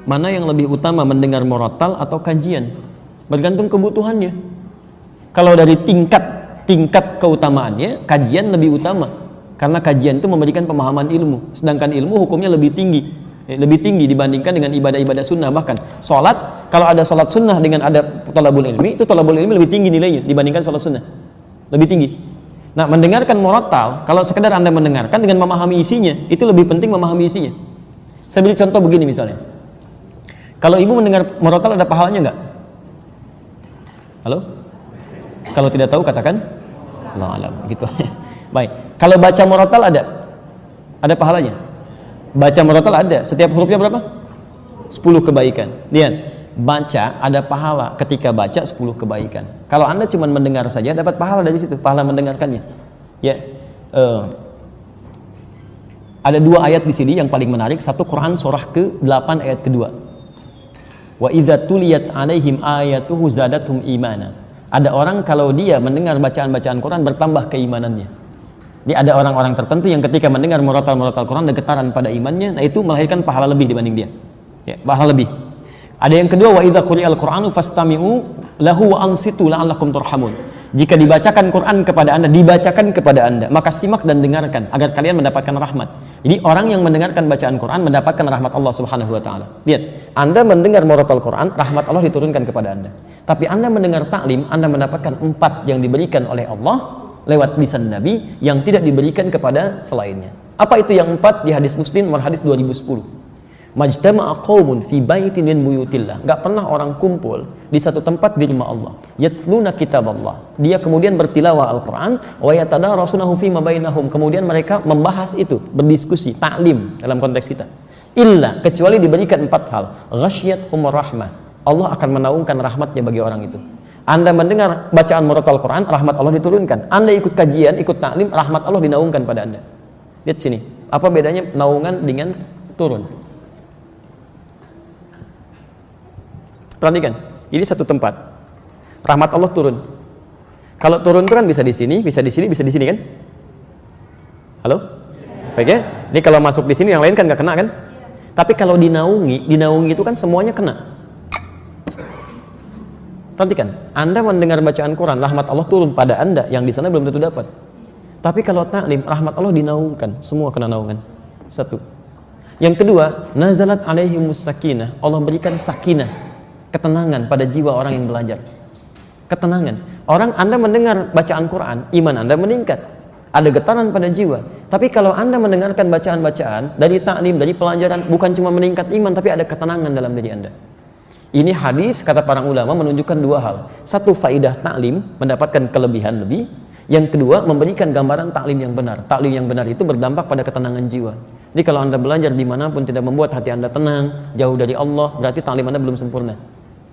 Mana yang lebih utama, mendengar murattal atau kajian? Bergantung kebutuhannya. Kalau dari tingkat keutamaannya, kajian lebih utama, karena kajian itu memberikan pemahaman ilmu, sedangkan ilmu hukumnya lebih tinggi dibandingkan dengan ibadah-ibadah sunnah. Bahkan sholat, kalau ada sholat sunnah dengan ada thalabul ilmi, itu thalabul ilmi lebih tinggi nilainya dibandingkan sholat sunnah, lebih tinggi. Nah, mendengarkan murattal, kalau sekedar Anda mendengarkan dengan memahami isinya, itu lebih penting memahami isinya. Saya beri contoh begini misalnya, kalau ibu mendengar murattal ada pahalanya nggak? Halo? Kalau tidak tahu katakan Allahu a'lam, gitu. Baik. Kalau baca murattal ada pahalanya. Baca murattal ada. Setiap hurufnya berapa? 10 kebaikan. Lihat, baca ada pahala ketika baca 10 kebaikan. Kalau Anda cuma mendengar saja dapat pahala dari situ, pahala mendengarkannya. Ya. Ada 2 ayat di sini yang paling menarik. Satu Quran surah ke-8 ayat kedua. Wa idza tuliyat 'alaihim ayatuhu zadatuhum imana. Ada orang kalau dia mendengar bacaan-bacaan Quran bertambah keimanannya. Jadi ada orang-orang tertentu yang ketika mendengar murattal Quran ada getaran pada imannya, nah itu melahirkan pahala lebih dibanding dia. Ya, pahala lebih. Ada yang kedua, wa idza quri'al Qur'anu fastami'u lahu wa ansitu la'allakum turhamun. Jika dibacakan Quran kepada Anda, maka simak dan dengarkan agar kalian mendapatkan rahmat. Jadi orang yang mendengarkan bacaan Quran mendapatkan rahmat Allah Subhanahu wa taala. Lihat, Anda mendengar murattal Quran, rahmat Allah diturunkan kepada Anda. Tapi Anda mendengar taklim, Anda mendapatkan 4 yang diberikan oleh Allah lewat lisan Nabi yang tidak diberikan kepada selainnya. Apa itu yang 4? Di hadis Muslim nomor hadis 2010. Majtama'a qaumun fi baitin min buyutillah. Enggak pernah orang kumpul di satu tempat di rumah Allah. Yatsluna kitaballah. Dia kemudian bertilawah Al-Qur'an wa yatadarasunahu fima bainahum. Kemudian mereka membahas itu, berdiskusi, taklim dalam konteks kita. Illa, kecuali diberikan 4 hal. Ghasyiyatuhum rahmah. Allah akan menaungkan rahmatnya bagi orang itu. Anda mendengar bacaan murattal Quran, rahmat Allah diturunkan. Anda ikut kajian, ikut taklim, rahmat Allah dinaungkan pada Anda. Lihat sini, apa bedanya naungan dengan turun? Perhatikan, ini satu tempat. Rahmat Allah turun. Kalau turun itu kan bisa di sini, bisa di sini, bisa di sini kan? Halo? Baik ya? Ini kalau masuk di sini yang lain kan nggak kena kan? Tapi kalau dinaungi itu kan semuanya kena. Perhatikan, Anda mendengar bacaan Quran, rahmat Allah turun pada Anda yang di sana belum tentu dapat. Tapi kalau taklim, rahmat Allah dinaungkan, semua kena naungan. Satu. Yang kedua, nazalat alaihimus sakinah. Allah berikan sakinah, ketenangan pada jiwa orang yang belajar. Ketenangan. Orang Anda mendengar bacaan Quran, iman Anda meningkat. Ada getaran pada jiwa. Tapi kalau Anda mendengarkan bacaan-bacaan dari taklim, dari pelajaran, bukan cuma meningkat iman, tapi ada ketenangan dalam diri Anda. Ini hadis, kata para ulama, menunjukkan 2 hal. Satu, faidah taklim, mendapatkan kelebihan lebih. Yang kedua, memberikan gambaran taklim yang benar. Taklim yang benar itu berdampak pada ketenangan jiwa. Jadi kalau Anda belajar dimanapun tidak membuat hati Anda tenang, jauh dari Allah, berarti taklim Anda belum sempurna.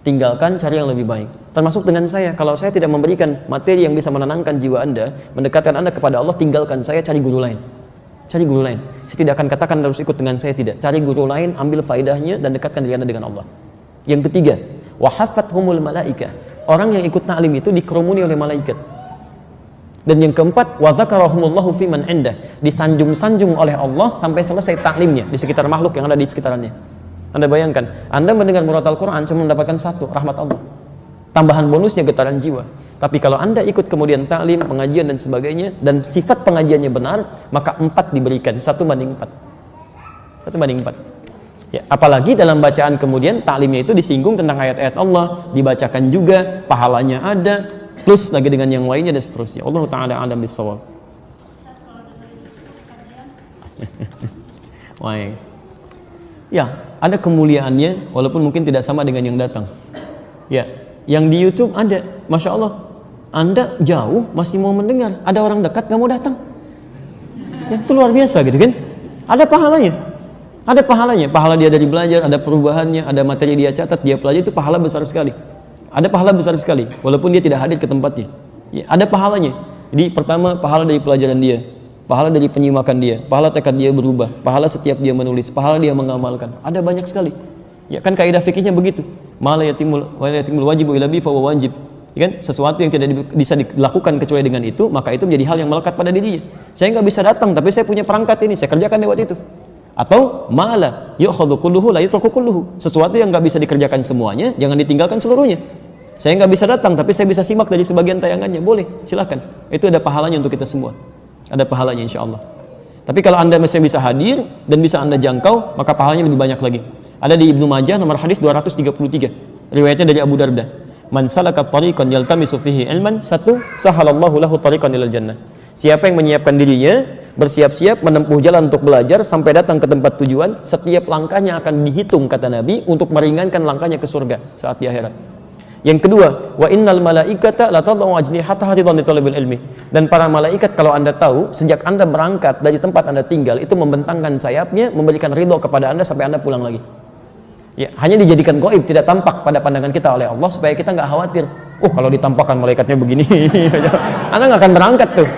Tinggalkan, cari yang lebih baik. Termasuk dengan saya, kalau saya tidak memberikan materi yang bisa menenangkan jiwa Anda, mendekatkan Anda kepada Allah, tinggalkan saya, cari guru lain. Cari guru lain. Saya tidak akan katakan harus ikut dengan saya, tidak. Cari guru lain, ambil faidahnya dan dekatkan diri Anda dengan Allah. Yang ketiga, wahafathumul malaikah. Orang yang ikut taklim itu dikerumuni oleh malaikat. Dan yang keempat, wa dzakarahumullahu fiman indah. Disanjung-sanjung oleh Allah sampai selesai taklimnya di sekitar makhluk yang ada di sekitarannya. Anda bayangkan, Anda mendengar murattal Quran cuma mendapatkan 1, rahmat Allah. Tambahan bonusnya getaran jiwa. Tapi kalau Anda ikut kemudian taklim, pengajian dan sebagainya, dan sifat pengajiannya benar, maka 4 diberikan, 1/4. 1/4. Ya, apalagi dalam bacaan kemudian taklimnya itu disinggung tentang ayat-ayat Allah, dibacakan juga, pahalanya ada, plus lagi dengan yang lainnya dan seterusnya. Allah Ta'ala a'lam bissawab. Wah. Ya, ada kemuliaannya walaupun mungkin tidak sama dengan yang datang. Ya, yang di YouTube ada, Masya Allah, Anda jauh masih mau mendengar, ada orang dekat nggak mau datang. Ya, itu luar biasa gitu kan? Ada pahalanya. Ada pahalanya, pahala dia dari belajar, ada perubahannya, ada materi dia catat, dia pelajari, itu pahala besar sekali. Ada pahala besar sekali, walaupun dia tidak hadir ke tempatnya. Ya, ada pahalanya. Jadi pertama, pahala dari pelajaran dia, pahala dari penyimakan dia, pahala tekad dia berubah, pahala setiap dia menulis, pahala dia mengamalkan. Ada banyak sekali. Ya kan kaidah fikihnya begitu. Ma la yatimul wajibu illa bi fa huwa wajib. Ya kan? Sesuatu yang tidak bisa dilakukan kecuali dengan itu, maka itu menjadi hal yang melekat pada dirinya. Saya nggak bisa datang, tapi saya punya perangkat ini, saya kerjakan lewat itu. Atau mala yu'khadhu kulluhu la yutraku kulluhu. Sesuatu yang nggak bisa dikerjakan semuanya, jangan ditinggalkan seluruhnya. Saya nggak bisa datang, tapi saya bisa simak dari sebagian tayangannya. Boleh, silakan. Itu ada pahalanya untuk kita semua. Ada pahalanya insya Allah. Tapi kalau Anda masih bisa hadir dan bisa Anda jangkau, maka pahalanya lebih banyak lagi. Ada di Ibnu Majah nomor hadis 233. Riwayatnya dari Abu Darda. Man salaka tariqan yaltamisu fihi ilman, satu, sahalallahu lahu tariqan ilal jannah. Siapa yang menyiapkan dirinya, bersiap-siap menempuh jalan untuk belajar sampai datang ke tempat tujuan, setiap langkahnya akan dihitung kata Nabi untuk meringankan langkahnya ke surga saat di akhirat. Yang kedua, wa innal malaikata la tad'u ajnihataha ridwan li talabil ilmi. Dan para malaikat kalau Anda tahu, sejak Anda berangkat dari tempat Anda tinggal itu membentangkan sayapnya, memberikan ridho kepada Anda sampai Anda pulang lagi. Ya, hanya dijadikan gaib, tidak tampak pada pandangan kita oleh Allah supaya kita nggak khawatir. Kalau ditampakkan malaikatnya begini, Anda nggak akan berangkat tuh.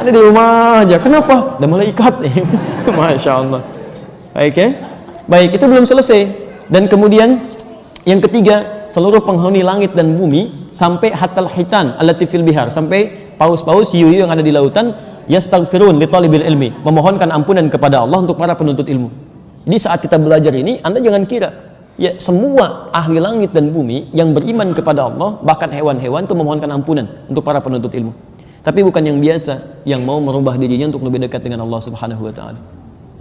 Anda di rumah aja. Kenapa? Ada malaikat. Masya Allah. Baik ya. Baik, itu belum selesai. Dan kemudian yang ketiga, seluruh penghuni langit dan bumi sampai hatal hitan allati fil bihar, sampai paus-paus hiu-hiu yang ada di lautan, yastaghfirun li talibil ilmi, memohonkan ampunan kepada Allah untuk para penuntut ilmu. Jadi saat kita belajar ini, Anda jangan kira ya semua ahli langit dan bumi yang beriman kepada Allah, bahkan hewan-hewan itu memohonkan ampunan untuk para penuntut ilmu. Tapi bukan yang biasa yang mau merubah dirinya untuk lebih dekat dengan Allah Subhanahu wa taala.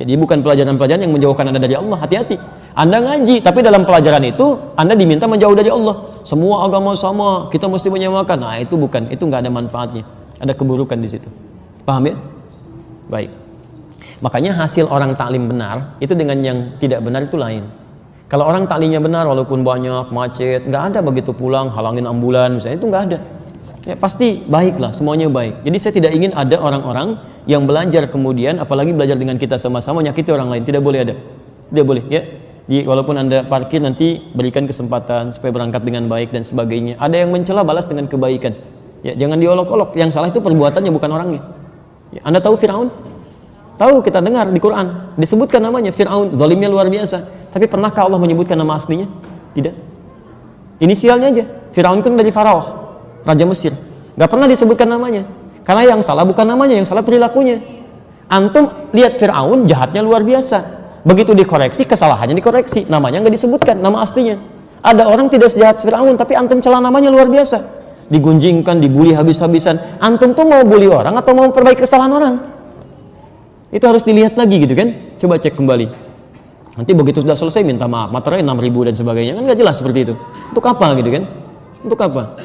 Jadi bukan pelajaran-pelajaran yang menjauhkan Anda dari Allah. Hati-hati. Anda ngaji, tapi dalam pelajaran itu Anda diminta menjauh dari Allah. Semua agama sama, kita mesti menyamakan. Nah, itu bukan, itu nggak ada manfaatnya. Ada keburukan di situ. Paham ya? Baik. Makanya hasil orang taklim benar itu dengan yang tidak benar itu lain. Kalau orang taklimnya benar walaupun banyak macet, nggak ada begitu pulang halangin ambulan misalnya, itu nggak ada. Ya, pasti baik lah, semuanya baik. Jadi saya tidak ingin ada orang-orang yang belajar kemudian, apalagi belajar dengan kita sama-sama nyakiti orang lain. Tidak boleh ada. Tidak boleh ya. Jadi, walaupun Anda parkir nanti berikan kesempatan supaya berangkat dengan baik dan sebagainya. Ada yang mencela, balas dengan kebaikan. Ya, jangan diolok-olok. Yang salah itu perbuatannya, bukan orangnya. Ya, Anda tahu Firaun? Tahu, kita dengar di Quran disebutkan namanya Firaun, zalimnya luar biasa. Tapi pernahkah Allah menyebutkan nama aslinya? Tidak. Inisialnya aja. Firaun kan dari Faraoh, Raja Mesir. Gak pernah disebutkan namanya. Karena yang salah bukan namanya, yang salah perilakunya. Antum lihat Firaun, jahatnya luar biasa. Begitu dikoreksi, kesalahannya dikoreksi. Namanya nggak disebutkan, nama aslinya. Ada orang tidak sejahat Firaun, tapi antum celah namanya luar biasa. Digunjingkan, dibully habis-habisan. Antum tuh mau bully orang atau mau perbaiki kesalahan orang? Itu harus dilihat lagi gitu kan. Coba cek kembali. Nanti begitu sudah selesai minta maaf, materai 6.000 dan sebagainya. Kan nggak jelas seperti itu. Untuk apa gitu kan? Untuk apa?